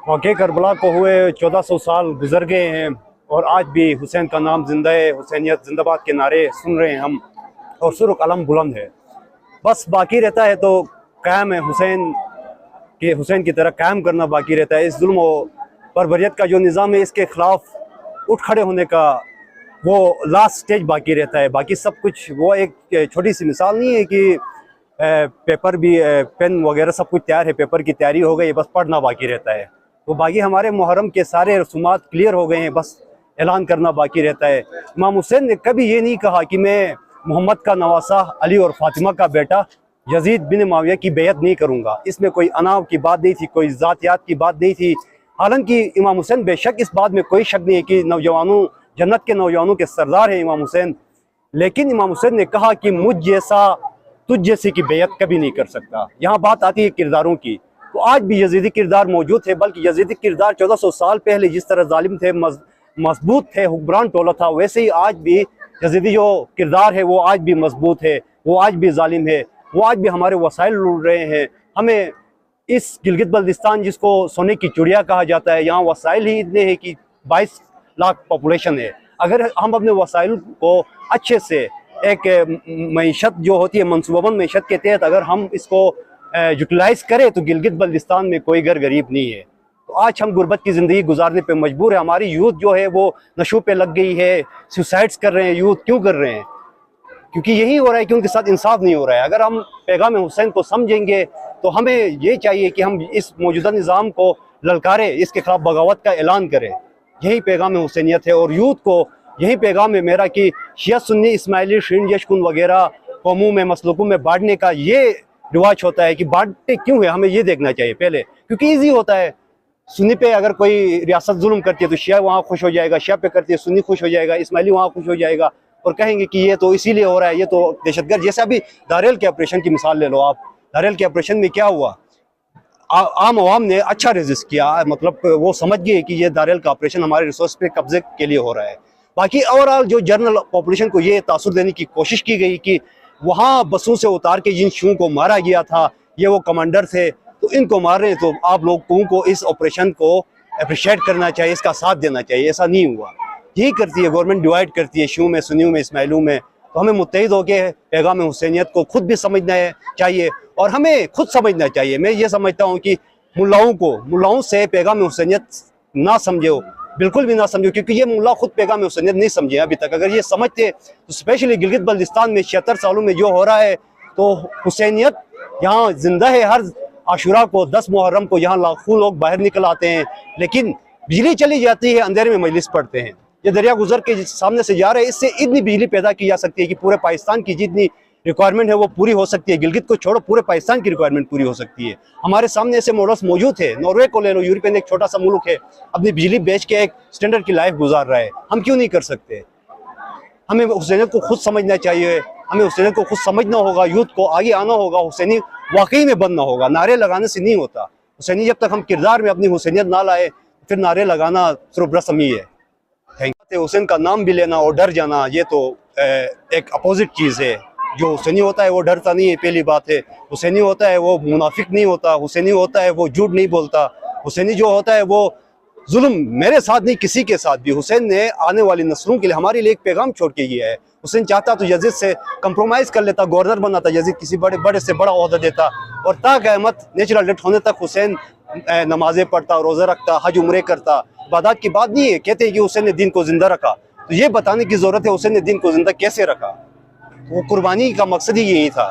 वाक़े करबला को हुए 1400 साल गुजर गए हैं और आज भी हुसैन का नाम जिंदा है। हुसैनियत जिंदाबाद के नारे सुन रहे हैं हम और सुर्ख अलम बुलंद है। बस बाकी रहता है तो क़याम है हुसैन की तरह कायम करना बाकी रहता है। इस जुल्म और बर्बरियत का जो निज़ाम है इसके ख़िलाफ़ उठ खड़े होने का वो लास्ट स्टेज बाकी रहता है। बाकी सब कुछ वो एक छोटी सी मिसाल नहीं है कि पेपर भी पेन वगैरह सब कुछ तैयार है, पेपर की तैयारी हो गई, बस पढ़ना बाकी रहता है। तो बाकी हमारे मुहर्रम के सारे रसूमात क्लियर हो गए हैं, बस ऐलान करना बाकी रहता है। इमाम हुसैन ने कभी ये नहीं कहा कि मैं मोहम्मद का नवासा, अली और फातिमा का बेटा यजीद बिन मुआविया की बेयत नहीं करूँगा। इसमें कोई अनाव की बात नहीं थी, कोई ज़ातियात की बात नहीं थी। हालांकि इमाम हुसैन बेशक इस बात में कोई शक नहीं है कि नौजवानों, जन्नत के नौजवानों के सरदार हैं इमाम हुसैन, लेकिन इमाम हुसैन ने कहा कि मुझ जैसा तुझ जैसे की बेयत कभी नहीं कर सकता। यहाँ बात आती है किरदारों की, तो आज भी यजीदी किरदार मौजूद है, बल्कि यजीदी किरदार 1400 साल पहले जिस तरह जालिम थे, मजबूत थे, हुक्मरान टोला था, वैसे ही आज भी यजीदी जो किरदार है वो आज भी मजबूत है, वो आज भी जालिम है, वो आज भी हमारे वसाइल लूट रहे हैं। हमें इस गिलगित बल्तिस्तान जिसको सोने की चिड़िया कहा जाता है, यहाँ वसाइल ही इतने हैं कि 22 लाख पॉपुलेशन है। अगर हम अपने वसाइल को अच्छे से एक मईशत जो होती है मनसूबाबंद मईशत के तहत अगर हम इसको यूटिलाइज करें तो गिलगित बल्तिस्तान में कोई घर गरीब नहीं है। तो आज हम गुर्बत की ज़िंदगी गुजारने पे मजबूर है। हमारी यूथ जो है वो नशों पे लग गई है, सुसाइड्स कर रहे हैं। यूथ क्यों कर रहे हैं? क्योंकि यही हो रहा है कि उनके साथ इंसाफ नहीं हो रहा है। अगर हम पैगाम हुसैन को समझेंगे तो हमें ये चाहिए कि हम इस मौजूदा निज़ाम को ललकारें, इसके खिलाफ बगावत का ऐलान करें। यही पैगाम हुसैनियत है और यूथ को यही पैगाम है मेरा कि शिया सुन्नी इस्माइली शीन यशकुन वगैरह कौमों में मसलकों में बांटने का ये रिवाज होता है कि बांटते क्यों है, हमें ये देखना चाहिए पहले, क्योंकि ईजी होता है। सुन्नी पे अगर कोई रियासत जुल्म करती है तो शिया वहाँ खुश हो जाएगा, शिया पे करती है सुन्नी खुश हो जाएगा, इस्माइली वहाँ खुश हो जाएगा और कहेंगे कि ये तो इसीलिए हो रहा है, ये तो दहशतगर्द। जैसे अभी दारेल के ऑपरेशन की मिसाल ले लो आप। दारेल के ऑपरेशन में क्या हुआ? आम आवाम ने अच्छा रेजिस्ट किया, मतलब वो समझ गए कि ये दारेल का ऑपरेशन हमारे रिसोर्स पे कब्जे के लिए हो रहा है। बाकी ओवरऑल जो जनरल पॉपुलेशन को ये तासुर देने की कोशिश की गई कि वहाँ बसों से उतार के जिन शियों को मारा गया था ये वो कमांडर थे, तो इनको मार रहे हैं, तो आप लोगों को इस ऑपरेशन को अप्रिशिएट करना चाहिए, इसका साथ देना चाहिए। ऐसा नहीं हुआ। यही करती है गवर्नमेंट, डिवाइड करती है शियों में, सुन्नियों में, इस्माइलियों में। तो हमें मुत्तहिद होकर पैगाम हुसैनियत को खुद भी समझना चाहिए और हमें खुद समझना चाहिए। मैं ये समझता हूँ कि मुल्लाओं से पैगाम हुसैनियत ना समझो, बिल्कुल भी ना समझो, क्योंकि ये मुल्ला खुद पैगाम हुसैनियत नहीं समझे अभी तक। अगर ये समझते तो स्पेशली गिलगित बल्तिस्तान में 76 सालों में जो हो रहा है, तो हुसैनियत यहाँ जिंदा है। हर आशुरा को, 10 मुहर्रम को यहाँ लाखों लोग बाहर निकल आते हैं, लेकिन बिजली चली जाती है, अंधेरे में मजलिस पढ़ते हैं। ये दरिया गुजर के सामने से जा रहे हैं, इससे इतनी बिजली पैदा की जा सकती है कि पूरे पाकिस्तान की जितनी रिक्वायरमेंट है वो पूरी हो सकती है। गिलगित को छोड़ो, पूरे पाकिस्तान की रिक्वायरमेंट पूरी हो सकती है। हमारे सामने ऐसे मॉडल्स मौजूद है। नॉर्वे को ले लो, यूरोपियन एक छोटा सा मुल्क है, अपनी बिजली बेच के एक स्टैंडर्ड की लाइफ गुजार रहा है। हम क्यों नहीं कर सकते? हमें हुसैनियत को खुद समझना चाहिए, हमें हुसैनियत को खुद समझना होगा, यूथ को आगे आना होगा, हुसैनी वाकई में बनना होगा। नारे लगाने से नहीं होता। हुसैनी जब तक हम किरदार में अपनी हुसैनियत ना लाए फिर नारे लगाना सिर्फ रस्म ही है। हुसैन का नाम भी लेना और डर जाना ये तो एक अपोजिट चीज़ है। जो हुसैनी होता है वो डरता नहीं है, पहली बात है। हुसैनी होता है वो मुनाफिक नहीं होता, हुसैनी होता है वो झूठ नहीं बोलता। हुसैनी जो होता है वो जुल्म मेरे साथ नहीं किसी के साथ भी। हुसैन ने आने वाली नस्लों के लिए हमारे लिए एक पैगाम छोड़ के गया है। हुसैन चाहता तो यजीद से कंप्रोमाइज़ कर लेता, गवर्नर बनाता, यजीद किसी बड़े से बड़ा ओहदा देता और ता क़यामत नेचुरल डेथ होने तक हुसैन नमाजें पढ़ता, रोज़ा रखता, हज उम्रे करता। इबादत की बात नहीं है। कहते हैं कि हुसैन ने दिन को जिंदा रखा, तो ये बताने की ज़रूरत है हुसैन ने दिन को जिंदा कैसे रखा। वो कुर्बानी का मकसद ही यही था।